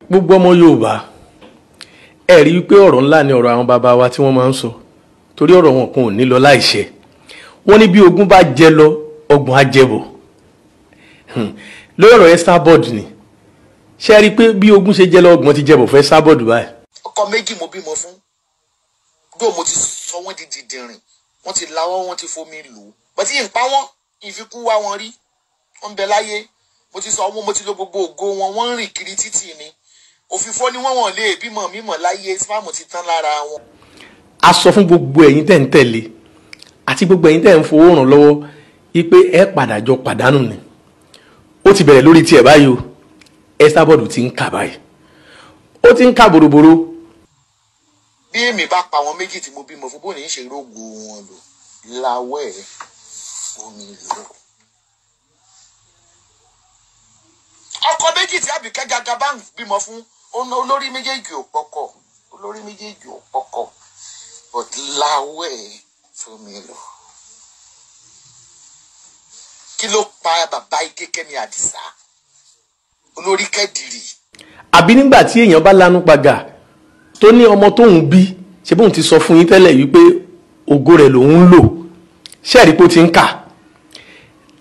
gbogbo ọmọ Yorùbá ẹ rí wípé ọ̀rọ̀ ńlá ni ọ̀rọ̀ àwọn bàbá wa tí wọ́n máa ń sọ torí ọ̀rọ̀ wọn kan ò ní lọ láìṣẹ. Wọ́n ní bí ogun bá jẹ lọ ọgbọ̀n á jẹ bọ̀. Lórí ọ̀rọ̀ Esabod ni ṣe rí pé bí ogun ṣe jẹ lọ ọgbọ̀n ti jẹ bọ̀ fún Esabod báyìí. Ọkọ méjì mo bímọ fún gbọ́ mo ti sọ wọ́n di dìndìnrìn wọ́n ti lawọ́ wọ́n ti fomi lù ú bọ́tí yìí ń pa wọ́n ìfikún wá wọn rí wọ́n ń bẹ láyé mo ti sọ wọ́n mo ti lo gbogbo ògo wọn wọ́n ń rìn kiri títì ni òfìfo ni wọ́n lè bímọ mímọ̀ láyé sípàmù ti tán lára wọn. A sọ fún gbogbo ẹ̀yin tẹ́ ń tẹ̀lé àti gbogbo ẹ̀yin tẹ́ ń fowó ràn lọ́wọ́ wípé ẹ padà jọ pàdánù ni ó ti bẹ̀rẹ̀ lórí tiẹ̀ báyìí o Esabod ti ń kà báyìí ó ti ń kà bòròbòrò. Bí èmi bá pa àwọn méjì tí mo bímọ fún bóni ń ṣe rógo wọn lò láwẹ̀ omi lò. Ọkọ méjì tí Àbíkẹ́ Jagaban bímọ fún olórí méjèèjì ò pọkọ olórí méjèèjì ò pọkọ but láwẹ̀ omi lò. Kí ló pa bàbá Igeke ní Àdìsá olórí Kẹ́dìrì. Àbí nígbà tí èèyàn bá lanu pàgà tó ní ọmọ tóun bí ṣe bóun ti sọ fún yín tẹ́lẹ̀ wípé ògo rẹ̀ lòun ń lò ṣẹ́ẹ̀rí pé ó ti ń kà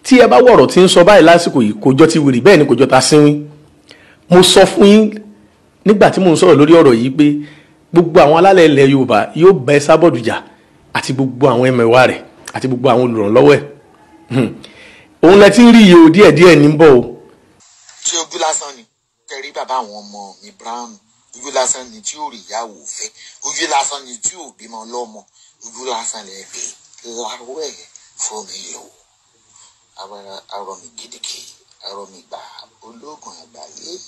tí ẹ bá wọ̀rọ̀ tí ń sọ báyìí lásìkò yìí kò jọ ti wèrè bẹ́ẹ̀ ni kò jọ ta sínwín. Mo sọ fún yín nígbà tí mò ń sọ̀rọ̀ lórí ọ̀rọ̀ yìí pé gbogbo àwọn alálẹ̀ ilẹ̀ Yorùbá yóò bá Esabod jà àti gbogbo àwọn ẹmẹ̀wà rẹ̀ àti gbogbo àwọn olùrànlọ́wọ́ ẹ̀. Òun lẹ ti ń rí iye o díẹ̀díẹ̀ ní bọ̀ o. Ṣé ojú lásán ni tẹ̀rí bàbá àwọn ọmọ mi Brown ojú lásán ni tí ò rí ìyàwó fẹ́ ojú lásán ni tí ò bímọ lọ́mọ ojú lásán lè pè láwẹ̀ fún mi lò arọ mi gidigidi arọ mi gbà ológun àgbáyé.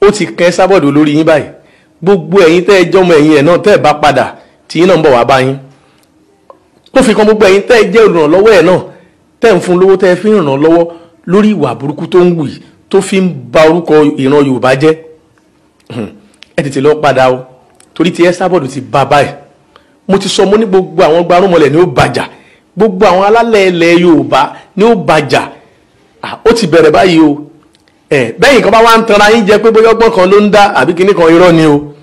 Ó ti kẹ́ Esabod lórí yín báyìí gbogbo ẹ̀yin tẹ́ ẹ jọmọ ẹ̀yin ẹ̀ náà tẹ́ ẹ bá padà tí yín náà ń bọ̀ wá bá yín. Ó fi kan gbogbo ẹ̀yin tẹ́ ẹ jẹ́ olùrànlọ́wọ́ ẹ̀ náà tẹ́ ẹ ń fún lówó tẹ́ ẹ fi ń ràn lọ́wọ́ lórí ìwà burúkú tó ń wù yìí tó fi ń ba orúkọ ìran Yorùbá jẹ́. Ẹ tètè lọ padà o torí tí Esabod ti bá báyìí. Mo ti sọ mo ní gbogbo àwọn gbarúmọlẹ̀ ni ó bàjà gbogbo àwọn alálẹ̀ ilẹ̀ Yorùbá ni ó bàjà. Ó ti bẹ̀rẹ̀ báyìí o. Bẹ́yìn kan bá wá ń tanra yín jẹ pé bóyá ọgbọ́n kan ló ń dá àbí kinní kan irọ́ ni o.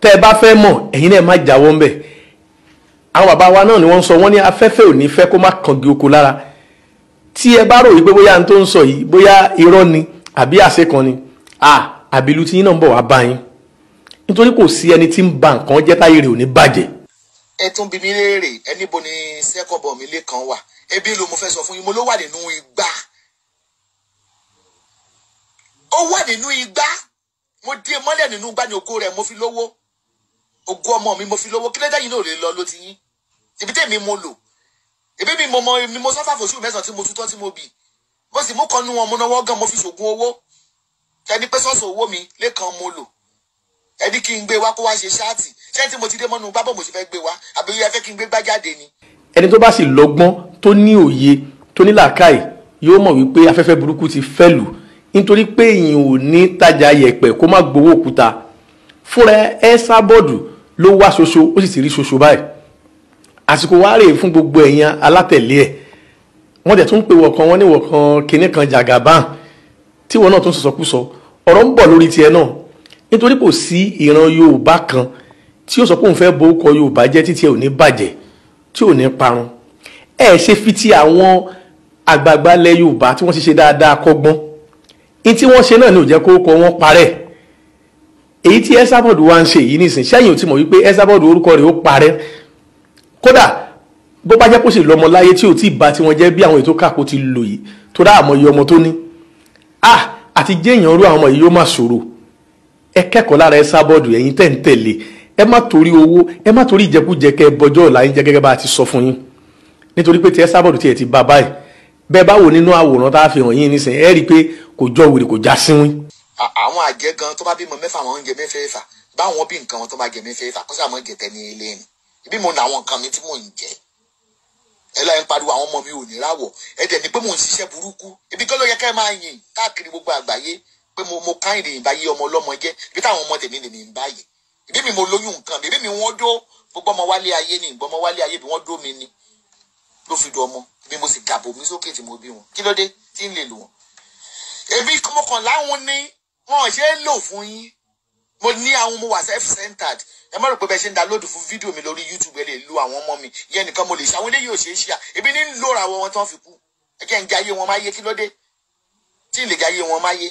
Tẹ́ ẹ bá fẹ́ mọ̀ ẹ̀yin náà má jáwọ́ ń bẹ̀. Àwọn bàbá wa náà ni wọ́n sọ wọ́n ní afẹ́fẹ́ ò ní fẹ́ kó má kàngi oko lára. Tí ẹ bá rò wípé bóyá n tó ń sọ yìí bóyá irọ́ ni àbí àṣẹ kan ni àbílú tí yín náà ń bọ̀ wá bá yín nítorí kò sí ẹni tí ń ba nǹkan jẹ́ táyé rẹ̀ ò ní bàjẹ́. Ẹ tún bí mi léèrè ẹni bo ni sẹ́kọ̀bọ̀ mi lé kan wà ebi ló mo fẹ́ sọ fún yín mo ló wà nínú igbá ó wà nínú igbá mo dé mọ́lẹ̀ nínú igbá ní ògo rẹ̀ mo fi lówó ògo ọmọ mi mo fi lówó kí ló dé yín náà lè lọ ló ti yín ibi tèmi mo lò ebi mi mo sọ́fà fòṣù mẹ́sàn-án tí mo tutọ́ tí mo bì mo sì mú kan nú wọn mo náwó gan mo fi ṣògùn owó ẹni pé sọ́ọ̀sì owó mi lẹ́kan mo lò ẹni kí n gbé wá kó wá ṣe ṣáàtì ṣé tí mo ti dé mọ́nú gbábọ̀ mo ti fẹ́ gbé wá àbí ẹ fẹ́ kí n gbé gbá jáde ni. Ẹni tó bá sì lọ́gbọ́n tó ní òye tó ní làákàyè yóò mọ̀ wípé afẹ́fẹ́ burúkú ti fẹ́ lù nítorí pé èèyàn ò ní tajà yẹ̀pẹ̀ kó má gbowó òkúta. Fúnra Esabod ló wá ṣoṣo ó sì ti rí ṣoṣo báyìí. Àsìkò wá rèé fún gbogbo ẹ̀yin alátẹ̀lé ẹ̀ wọ́n dẹ̀ tún pè wọ̀kan wọ́n ní wọ̀kan kinní kan Jagaban tí wọ́n náà tún sọ̀sọ̀kúsọ ọ̀rọ̀ ń bọ̀ lórí tiẹ̀ náà nítorí kò sí ìran Yorùbá kan tí ó sọ pé òun fẹ́ bo orúkọ Yorùbá jẹ́ títí ẹ ò ní bàjẹ́ tí ò ní parun. Ẹ ṣe fi ti àwọn àgbààgbà ilẹ̀ Yorùbá tí wọ́n ti ṣe dáadáa kọ́gbọ́n ní tí wọ́n ṣe náà ni ò jẹ́ kó kọ wọ́n parẹ́. Èyí tí Esabod wá ń ṣe yìí nìsín sẹ́yìn ò ti mọ̀ wípé Esabod orúkọ rẹ̀ ó parẹ́ kódà bó bá jẹ́ kó sì lọ́mọ láyé tí ò tí ì bá tí wọ́n jẹ́ bí àwọn ètò kàkó ti lò yìí tó dá àmọ́ iye ọmọ tó ní. Àti jẹ́ èèyàn rú àwọn ọmọ yìí yóò má ṣòro. Ẹ kẹ́kọ̀ọ́ lára Esabod ẹ̀yin tẹ́ ń tẹ̀lé ẹ má torí owó ẹ má torí ìjẹkújẹ kẹ bọjọ́ ọ̀la yín jẹ́ gẹ́gẹ́ bá a ti sọ fún yín nítorí pé tí Esabod tiẹ̀ ti bá báyìí bẹ́ẹ̀ bá wò nínú àwòrán tá a fi hàn yín nísìnyí ẹ rí i pé kò jọ wèrè kò já sínwín. Àwọn àjẹ́ gan tó bá bímọ mẹ́fà wọn ń jẹ mẹ́fẹ̀ẹ̀fà báwọn bí nǹkan wọn tó bá jẹ mẹ́fẹ̀ẹ̀fà kó sàmọ́ jẹ tẹ́ ní ilé ni ibi mo nà àwọn nǹkan mi tí mò ń jẹ ẹ lọ́yìn pariwo àwọn ọmọ mi ò ní ráwọ̀ ẹ dẹ̀ ni pé mò ń ṣiṣẹ́ burúkú ibi kọ́ ló yẹ kẹ́ máa yìn káàkiri gbogbo àgbáyé pé mo ká ìrìn ìbáyé ọmọ ọlọ́mọ jẹ́ bí táwọn ọmọ tèmi lèmi ń báyìí ìbí mi mo lóyún nǹkan ìbí mi wọ́n dó gbogbo ọmọ wálé ayé ni ìgbọ́mọ wálé ayé bí wọ́n dó mi ni ló fi do ọmọ bí mo sì gàbò mi sókè tí mo bí wọn kí ló dé tí ń lè lò wọn. Èmi mọ̀kàn láwọn ní wọn ṣe é lò fún yín. Mo ní àwọn ọmọ wa self-centered. Ẹ má rò pé bẹ́ẹ̀ ṣe ń download fún fídíò mi lórí YouTube ẹ lè lo àwọn ọmọ mi. Ìyẹn nìkan mo lè ṣe. Àwọn eléyìí ò ṣe é ṣíà. Ebi ní ń lóra wọn tán fi kú. Ẹ jẹ́ ń jẹ ayé wọn máa yé kí ló dé? Tí ì lè jẹ ayé wọn máa yé.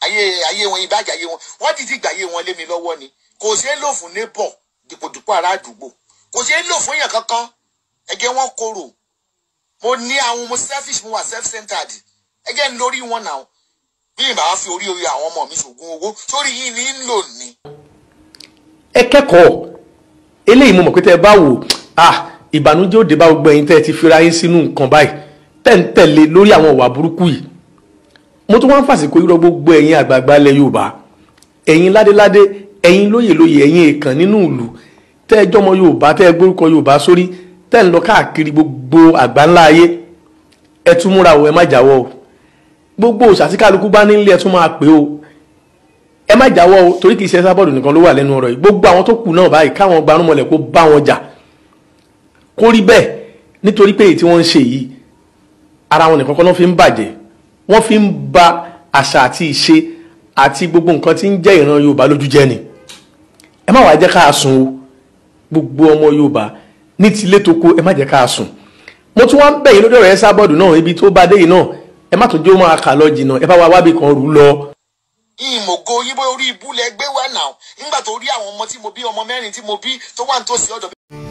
Ayé wọn ìbàjẹ́ ayé wọn. Wọ́n dìdí gbà ayé wọn lé mi lọ́wọ́ ni. Kò ṣe é lò fún neighbor dìpòdìpò ará àdúgbò. Kò ṣe é lò fún èèyàn kankan. Ẹ jẹ́ wọn korò. Mo ní àwọn ọmọ selfish, mo wà self-centered. Ẹ jẹ́ ń lórí wọn náà. Bí ìbá wá fi orí àwọn ọmọ mi ṣògùn owó sórí yìí ní ń lò ní. Ẹ kẹ́kọ̀ọ́ eléyìí mo mọ̀ pé tẹ́ ẹ bá wò ìbànújẹ́ òde bá gbogbo ẹ̀yin tẹ́ ẹ ti fira yín sínú nǹkan báyìí tẹ́ ń tẹ̀lé lórí àwọn ìwà burúkú yìí. Mo tún wá ń fàsìkò irọ́ gbogbo ẹ̀yin àgbààgbà ilẹ̀ Yorùbá, ẹ̀yin ládéládé, ẹ̀yin lóyèlóyè, ẹ̀yin èèkàn nínú ìlú tẹ́ ẹ jọmọ Yorùbá, tẹ́ ẹ gbórúkọ Yorùbá sórí, tẹ́ ń lọ káàkiri gbogbo àgbáńlá ayé. Ẹ tún múra o, ẹ má jáwọ́ o. Gbogbo òṣà tí kálukú bá nílé ẹ tún máa pè o. Ẹ má jáwọ́ o, torí kìí ṣe Esabod nìkan ló wà lẹ́nu ọ̀rọ̀ yìí. Gbogbo àwọn tó kù náà báyìí káwọn gbarúmọlẹ̀ kó bá wọn jà. Kó rí bẹ́ẹ̀ nítorí pé èyí tí wọ́n ń ṣe yìí ara wọn nìkan kan náà fi ń bàjẹ́. Wọ́n fi ń ba àṣà àti ìṣe àti gbogbo nǹkan tí ń jẹ́ ìran Yorùbá lójú jẹ́ ni. Ẹ má wá jẹ́ ká sùn o. Gbogbo ọmọ Yorùbá ní tilé toko ẹ má jẹ́ ká sùn. Mo tún wá ń bẹ̀ yín lórí ọ̀rọ̀ Esabod náà ibi tó bá dé yìí náà. Ẹ má tún jẹ́ ó máa kà lọ jìnnà, ẹ bá wa wábì kan rú lọ. Ìmọ̀gò yín bó orí ibú lẹ gbé wá náà nígbà tó rí àwọn ọmọ tí mo bí, ọmọ 4 tí mo bí tó wà nítòsí ọ̀dọ̀ mi.